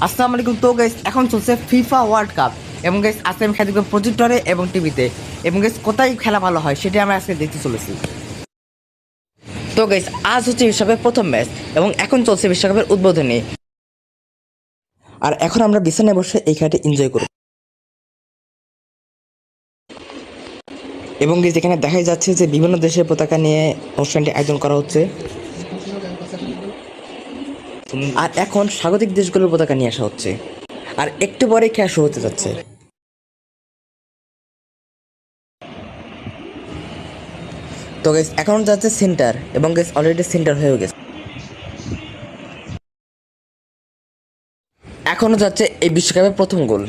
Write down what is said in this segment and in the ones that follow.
আসসালামু আলাইকুম। তো গাইস এখন চলছে ফিফা ওয়ার্ল্ড কাপ এবং গাইস আজকে আমি খেলা দেখবো প্রজেক্টরে এবং টিভিতে এবং গাইস কোথায় খেলা ভালো হয় সেটা আমরা আজকে দেখতে চলেছি। তো গাইস আজ হচ্ছে বিশ্বকাপের প্রথম ম্যাচ এবং এখন চলছে বিশ্বকাপের উদ্বোধনী। আর এখন আমরা বিছানায় বসে এই খেলাটি এনজয় করব এবং গাইস এখানে দেখাই যাচ্ছে যে বিভিন্ন দেশের পতাকা নিয়ে অনুষ্ঠানটি আয়োজন করা হচ্ছে। আর এখন স্বাগতিক দেশগুলোর পতাকা নিয়ে আসা হচ্ছে আর একটু পরে খেলা শুরু হতে যাচ্ছে। তো গাইস এখন যাচ্ছে সেন্টার এবং গাইস অলরেডি সেন্টার হয়ে গেছে। এখনো যাচ্ছে এই বিশ্বকাপের প্রথম গোল।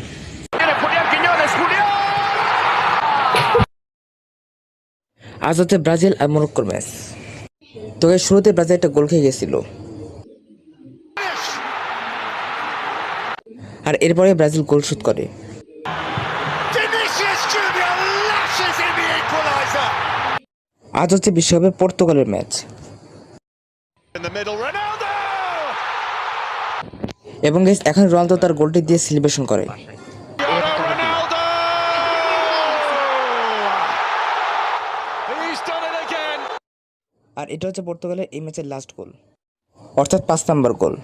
আজ হচ্ছে ব্রাজিল আর মরক্কোর ম্যাচ। তো গাইস শুরুতে ব্রাজিল একটা গোল খেয়ে গেছিল আর এরপরে ব্রাজিল গোল শোধ করে। আজ হচ্ছে বিশ্বকাপের পর্তুগালের ম্যাচ এবং গাইস এখন রোনালদো তার গোলটি দিয়ে সেলিব্রেশন করে। আর এটা হচ্ছে পর্তুগালের এই ম্যাচের লাস্ট গোল, অর্থাৎ 5 নম্বর গোল।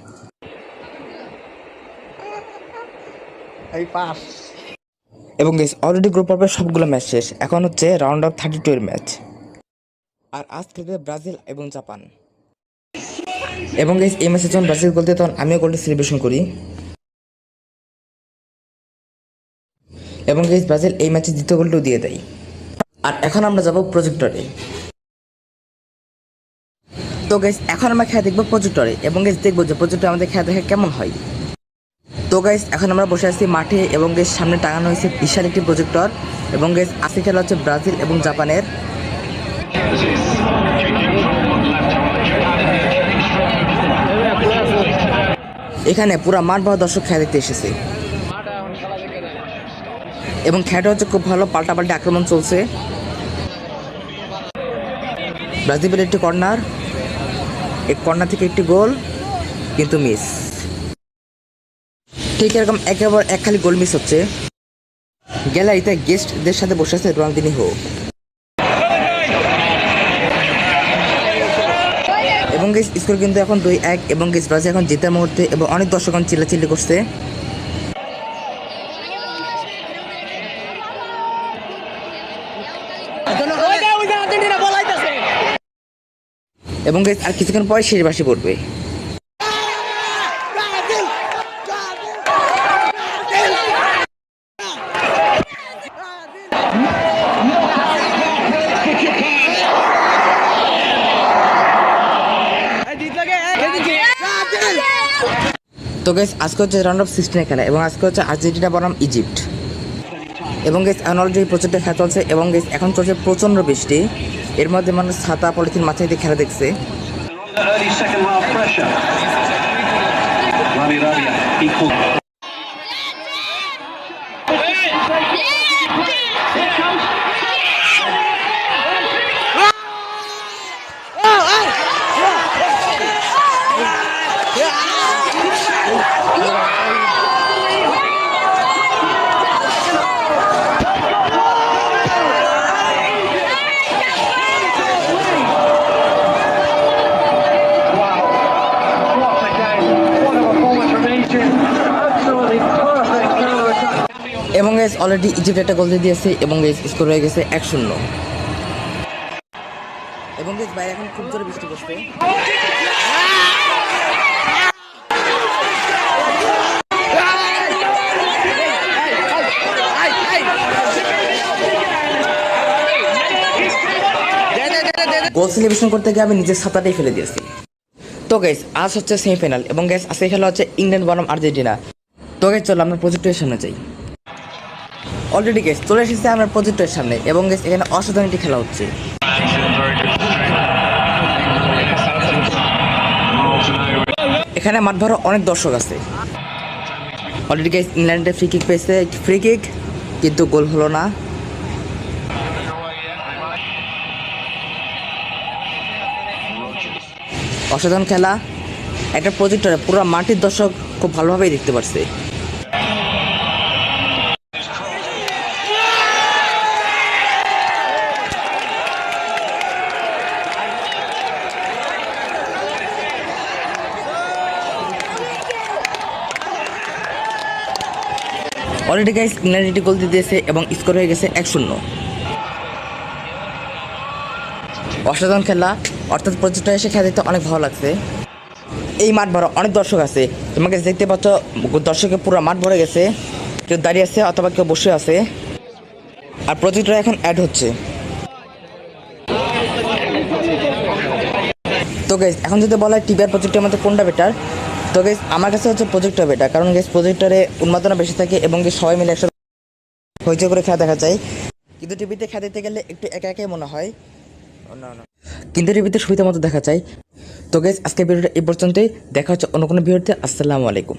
এবং গাইস অলরেডি গ্রুপ পর্বের সবগুলো ম্যাচ শেষ, এখন হচ্ছে রাউন্ড অফ 32 এর ম্যাচ। আর আজ খেলবে ব্রাজিল এবং জাপান। এবং গাইস এই ম্যাচে যখন ব্রাজিল গোল দেয় তখন আমিও গোলটি সেলিব্রেশন করি। এবং গাইস ব্রাজিল এই ম্যাচে দ্বিতীয় গোলটিও দিয়ে দেয়। আর এখন আমরা যাব প্রজেক্টরে। তো গাইস এখন আমরা খেলা দেখবো প্রজেক্টরে এবং গাইস দেখবো যে প্রজেক্টরে আমাদের খেলা দেখা কেমন হয়। তো গাইস এখন আমরা বসে আছি মাঠে এবং গাইস সামনে টাঙানো হয়েছে বিশাল একটি প্রজেক্টর এবং গাইস আজকে খেলা হচ্ছে ব্রাজিল এবং জাপানের। এখানে পুরা মাঠ ভরা দর্শক খেলা দেখতে এসেছে এবং খেলাটা হচ্ছে খুব ভালো, পাল্টাপাল্টি আক্রমণ চলছে। ব্রাজিলের একটি কর্নার, এই কর্নার থেকে একটি গোল কিন্তু মিস। ঠিক এরকম একেবারে এক খালি গোল মিস হচ্ছে। গ্যালারিতে গেস্টদের সাথে বসে আছে রোনালদিনহো এবং গেস স্কোর কিন্তু এখন 2-1 এবং গেস ব্রাজিল এখন জেতার মুহূর্তে এবং অনেক দর্শক চিল্লাচিল্লি করছে। এবং গেস আর কিছুক্ষণ পরে শেষ বাঁশি পড়বে। তো গাইস আজকে হচ্ছে রাউন্ড অফ 16 খেলা এবং আজকে হচ্ছে আর্জেন্টিনা বনাম ইজিপ্ট এবং গাইস এখন অলরেডি প্রচুর খেলা চলছে এবং গাইস এখন চলছে প্রচন্ড বৃষ্টি। এর মধ্যে মানুষ ছাতা পলিথিন মাথায় দিয়ে খেলা দেখছে। এবং গাইস অলরেডি ইজিপ্ট একটা গোল দিয়ে দিয়েছে এবং গাইস স্কোর হয়ে গেছে 1-0 এবং গাইস বাইরে এখন খুব জোরে বৃষ্টি পড়ছে। গোল সেলিব্রেশন করতে গিয়ে আমি নিজের ছাতাটাই ফেলে দিয়েছি। তো গাইস আজ হচ্ছে সেমিফাইনাল এবং গাইস আজকে খেলা হচ্ছে ইংল্যান্ড বনাম আর্জেন্টিনা। তো গাইস চলো আমরা প্রজেক্টের সামনে যাই। অলরেডি গাইস চলে এসেছে আমরা প্রজেক্টের সামনে এবং গাইস এখানে অসাধারণ একটি খেলা হচ্ছে। এখানে মাঠ ভরা অনেক দর্শক আছে। অলরেডি গাইস ইংল্যান্ডে ফ্রি কিক পেয়েছে, ফ্রি কিক কিন্তু গোল হলো না। অসাধারণ খেলা, একটা প্রজেক্টরে পুরো মাটির দর্শক খুব ভালোভাবেই দেখতে পারছে। অলরেডি গাইস ইংল্যান্ড গোল দিয়ে দিয়েছে এবং স্কোর হয়ে গেছে 1-0। অসাধারণ খেলা, অর্থাৎ প্রজেক্টটা এসে খেলা দিতে অনেক ভালো লাগছে। এই মাঠ ভরা অনেক দর্শক আছে, তোমাকে দেখতে পাচ্ছ দর্শকে পুরো মাঠ ভরে গেছে, কেউ দাঁড়িয়ে আছে অথবা কেউ বসে আছে। আর প্রজেক্টটা এখন অ্যাড হচ্ছে। তো গাইস এখন যদি বলা হয় টিভি আর প্রজেক্টের মধ্যে কোনটা বেটার, তো গাইস আমার কাছে হচ্ছে প্রজেক্টটা বেটার, কারণ গাইস প্রজেক্টরে উন্মাদনা বেশি থাকে এবং সবাই মিলে একসাথে হইচই করে খেলা দেখা যায়। কিন্তু টিভিতে খেলা দিতে গেলে একটু একা একাই মনে হয়, কিন্তু টিভিতে সুবিধা মতো দেখা যায়। তো গাইস আজকের ভিডিওটা এই পর্যন্তই, দেখা হচ্ছে অন্য কোনো ভিডিওতে। আসসালামু আলাইকুম।